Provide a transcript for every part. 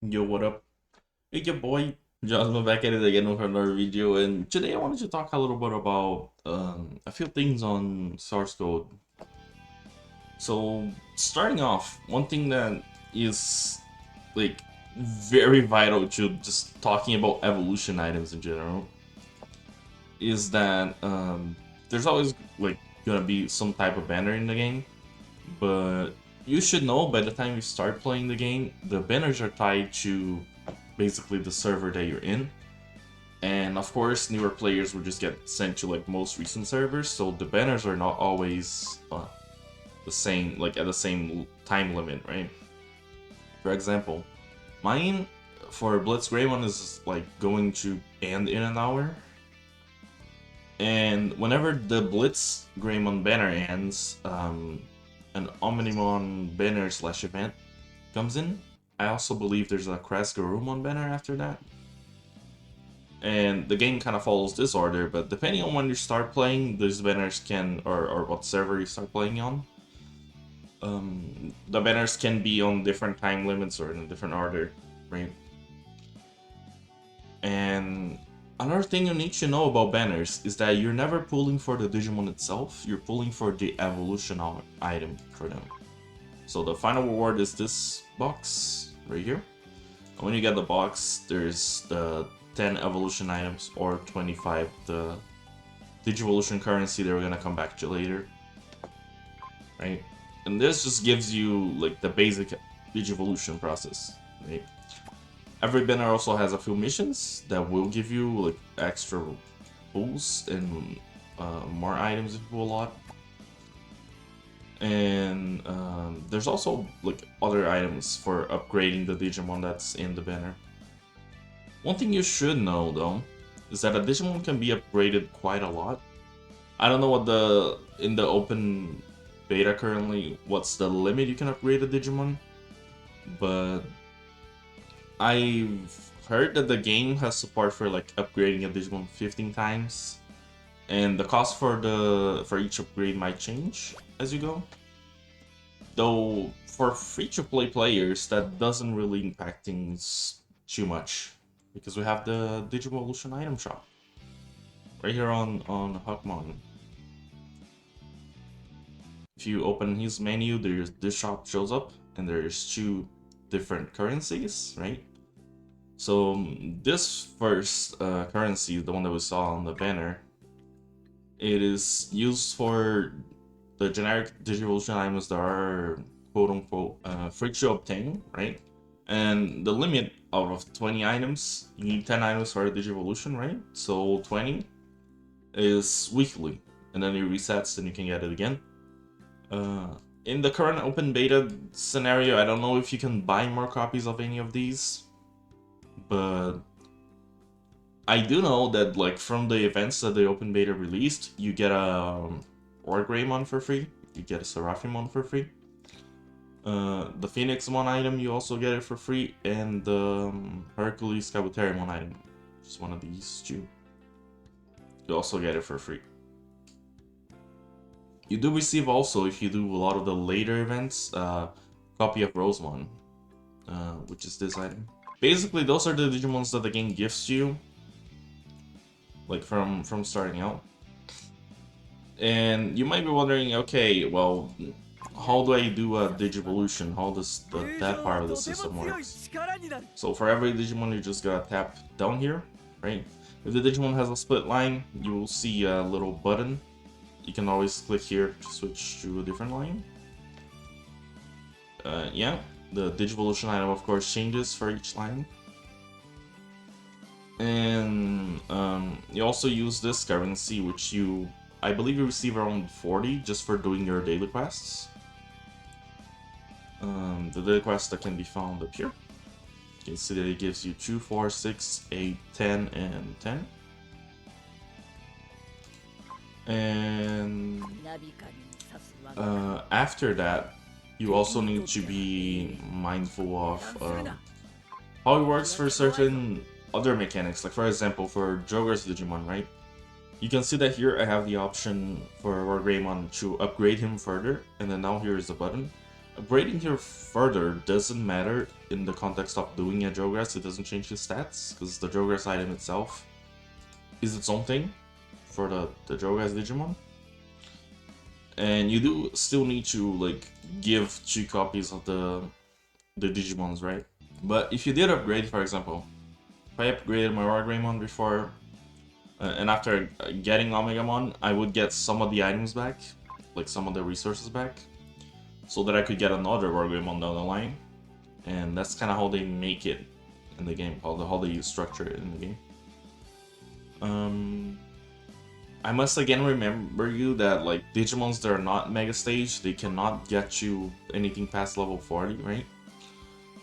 Yo, what up? Hey, your boy, Johnson back at it again with another video, and today I wanted to talk a little bit about a few things on source code. So, starting off, one thing that is like very vital to just talking about evolution items in general is that there's always like gonna be some type of banner in the game, but you should know by the time you start playing the game, the banners are tied to basically the server that you're in. And of course, newer players will just get sent to like most recent servers, so the banners are not always the same, like at the same time limit, right? For example, mine for Blitz Greymon is like going to end in an hour, and whenever the Blitz Greymon banner ends, an Omnimon banner slash event comes in. I also believe there's a Krasgarumon banner after that. And the game kind of follows this order, but depending on when you start playing, these banners can, or what server you start playing on, the banners can be on different time limits or in a different order, right? And another thing you need to know about banners is that you're never pulling for the Digimon itself, you're pulling for the evolution item for them. So the final reward is this box right here. And when you get the box, there's the 10 evolution items or 25 the Digivolution currency that we're gonna come back to later, right? And this just gives you like the basic Digivolution process, right? Every banner also has a few missions that will give you like extra pulls and more items if you pull a lot. And there's also like other items for upgrading the Digimon that's in the banner. One thing you should know though is that a Digimon can be upgraded quite a lot. I don't know what in the open beta currently what's the limit you can upgrade a Digimon, but I've heard that the game has support for like upgrading a Digimon 15 times, and the cost for each upgrade might change as you go. Though for free-to-play players, that doesn't really impact things too much because we have the Digivolution item shop right here on Huckmon. If you open his menu, there's this shop shows up, and there's two different currencies, right? So this first currency, the one that we saw on the banner, it is used for the generic Digivolution items that are quote-unquote free to obtain, right? And the limit out of 20 items, you need 10 items for a Digivolution, right? So 20 is weekly, and then it resets and you can get it again. In the current open beta scenario, I don't know if you can buy more copies of any of these, but I do know that like from the events that the open beta released, you get a Orgreymon for free, you get a Seraphimon for free. The Phoenixmon item, you also get it for free, and the Hercules Kabuterimon item, which is one of these two, you also get it for free. You do receive also, if you do a lot of the later events, copy of Rosemon, which is this item. Basically, those are the Digimons that the game gives you, like from starting out. And you might be wondering, okay, well, how do I do a Digivolution? How does that part of the system works? So for every Digimon, you just gotta tap down here, right? If the Digimon has a split line, you will see a little button. You can always click here to switch to a different line. Yeah, the Digivolution item of course changes for each line. And you also use this currency, which I believe you receive around 40 just for doing your daily quests. The daily quests that can be found up here. You can see that it gives you 2, 4, 6, 8, 10, and 10. And after that, you also need to be mindful of how it works for certain other mechanics. Like for example, for Jogress Digimon, right? You can see that here I have the option for Wargreymon to upgrade him further, and then now here is the button. upgrading here further doesn't matter in the context of doing a Jogress. It doesn't change his stats, because the Jogress item itself is its own thing for the Jogress Digimon. And you do still need to like give 2 copies of the Digimons, right? But if you did upgrade, for example, if I upgraded my Wargreymon before, and after getting Omegamon, I would get some of the items back, like some of the resources back, so that I could get another Wargreymon down the line. And that's kind of how they make it in the game, how they structure it in the game. I must again remember you that like Digimons that are not Mega Stage, they cannot get you anything past level 40, right?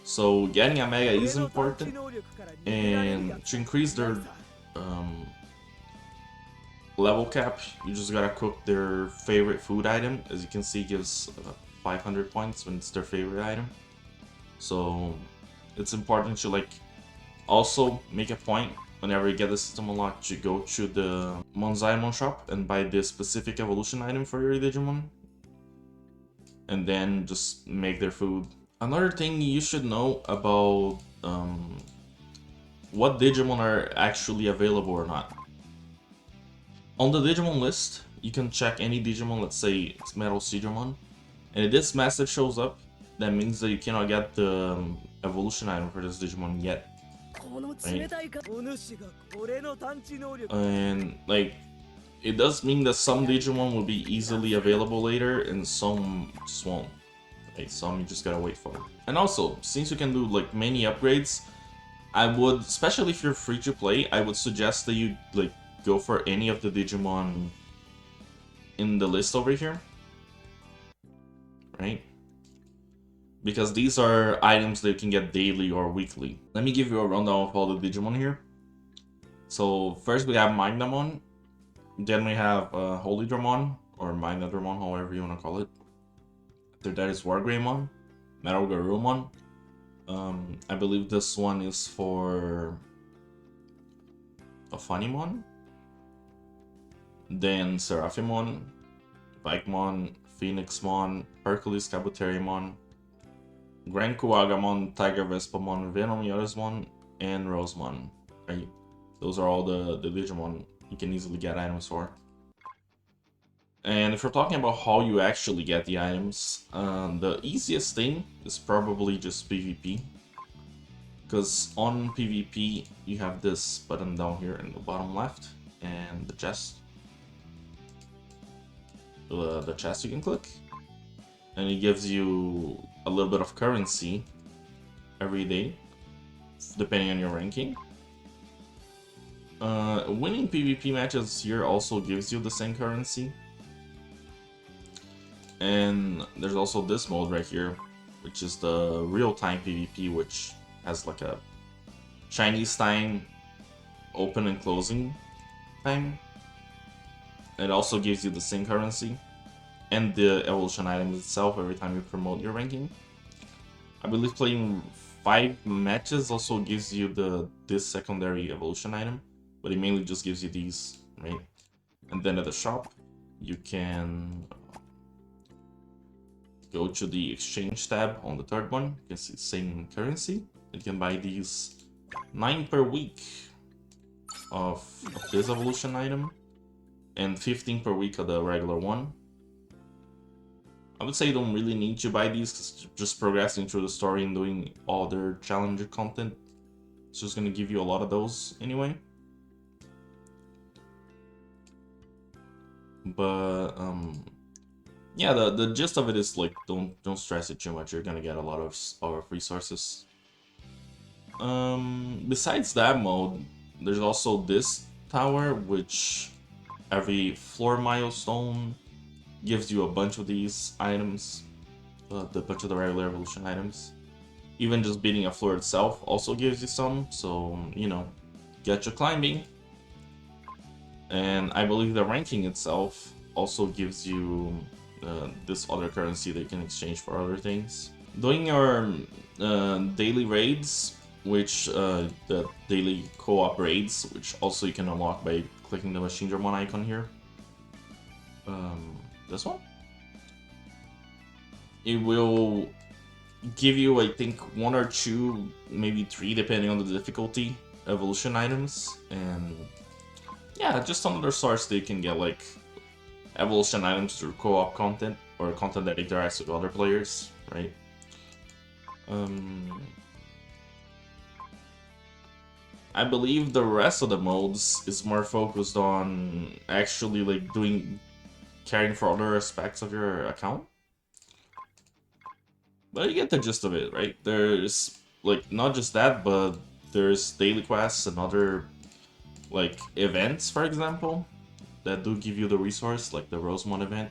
So getting a Mega is important, and to increase their level cap, you just gotta cook their favorite food item. As you can see, it gives 500 points when it's their favorite item. So it's important to like also make a point whenever you get the system unlocked to go to the Monzaimon shop and buy this specific evolution item for your Digimon, and then just make their food. Another thing you should know about what Digimon are actually available or not. On the Digimon list, you can check any Digimon, let's say it's Metal Seedramon, and if this message shows up, that means that you cannot get the evolution item for this Digimon yet. Right? And like, it does mean that some Digimon will be easily available later and some just won't. Right? Some you just gotta wait for. And also, since you can do like many upgrades, I would, especially if you're free to play, I would suggest that you like go for any of the Digimon in the list over here, right? Because these are items that you can get daily or weekly. Let me give you a rundown of all the Digimon here. So first we have Magnamon, then we have Holy Dramon, or Magnadramon, however you want to call it. After that is Wargreymon, Metal Garurumon. I believe this one is for a Funimon. Then Seraphimon, Vikemon, Phoenixmon, Hercules Kabuterimon, Grand Kuagamon, Tiger Vespamon, Venom Yorismon, and Rosemon. Right? Those are all the Digimon you can easily get items for. And if you're talking about how you actually get the items, the easiest thing is probably just PvP. Because on PvP, you have this button down here in the bottom left, and the chest. The chest you can click, and it gives you a little bit of currency every day, depending on your ranking. Winning PvP matches here also gives you the same currency. And there's also this mode right here, which is the real-time PvP, which has like a Chinese time open and closing time. It also gives you the same currency and the evolution items itself every time you promote your ranking. I believe playing 5 matches also gives you this secondary evolution item, but it mainly just gives you these, right? And then at the shop, you can go to the exchange tab on the third one. You can see the same currency. You can buy these 9 per week of this evolution item, and 15 per week of the regular one. I would say you don't really need to buy these, because just progressing through the story and doing all their challenger content, it's just going to give you a lot of those anyway. But yeah, the gist of it is like don't stress it too much. You're gonna get a lot of resources. Besides that mode, there's also this tower, which every floor milestone gives you a bunch of these items, the bunch of the regular evolution items. Even just beating a floor itself also gives you some, so you know, get your climbing. And I believe the ranking itself also gives you this other currency that you can exchange for other things. Doing your daily raids, which the daily co-op raids, which also you can unlock by clicking the Machine Dramon icon here. This one? it will give you, I think, 1 or 2, maybe 3, depending on the difficulty, evolution items. And yeah, just another source that you can get like evolution items through co-op content or content that interacts with other players, right? Um, I believe the rest of the modes is more focused on actually like caring for other aspects of your account. But you get the gist of it, right? There's like not just that, but there's daily quests and other like events, for example, that do give you the resource, like the Rosemont event.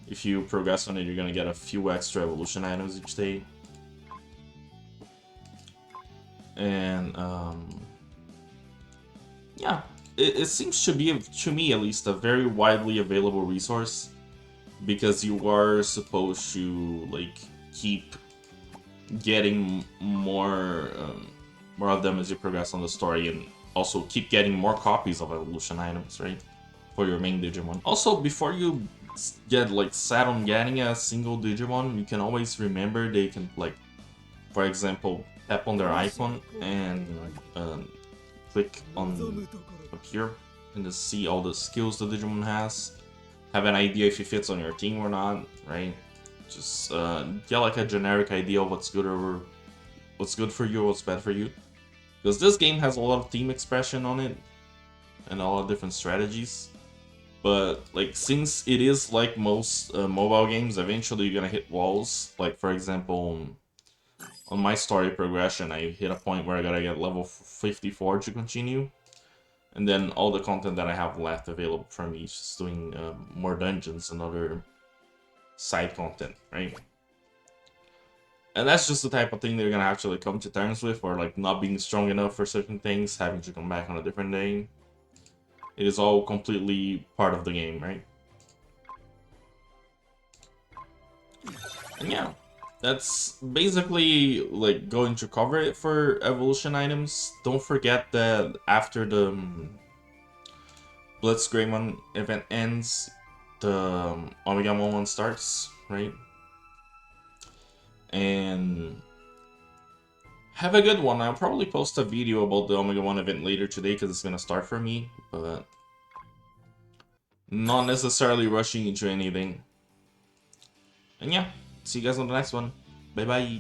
If you progress on it, you're gonna get a few extra evolution items each day. And yeah, it seems to be, to me at least, a very widely available resource, because you are supposed to like keep getting more of them as you progress on the story, and also keep getting more copies of evolution items, right, for your main Digimon. Also, before you get like set on getting a single Digimon, you can always remember they can, like, for example, tap on their icon and click on up here and just see all the skills the Digimon has. Have an idea if he fits on your team or not, right? Just get like a generic idea of what's good for you, what's bad for you. Because this game has a lot of team expression on it and a lot of different strategies. But like, since it is like most mobile games, eventually you're gonna hit walls. Like, for example, on my story progression, I hit a point where I gotta get level 54 to continue. And then all the content that I have left available for me is just doing more dungeons and other side content, right? And that's just the type of thing they're gonna have to like come to terms with, or like not being strong enough for certain things, having to come back on a different day. It is all completely part of the game, right? And yeah, that's basically like going to cover it for evolution items. Don't forget that after the Blitzgreymon event ends, the Omega one starts, right? And have a good one. I'll probably post a video about the Omega 1 event later today because it's gonna start for me, but not necessarily rushing into anything. And yeah, see you guys on the next one. Bye bye.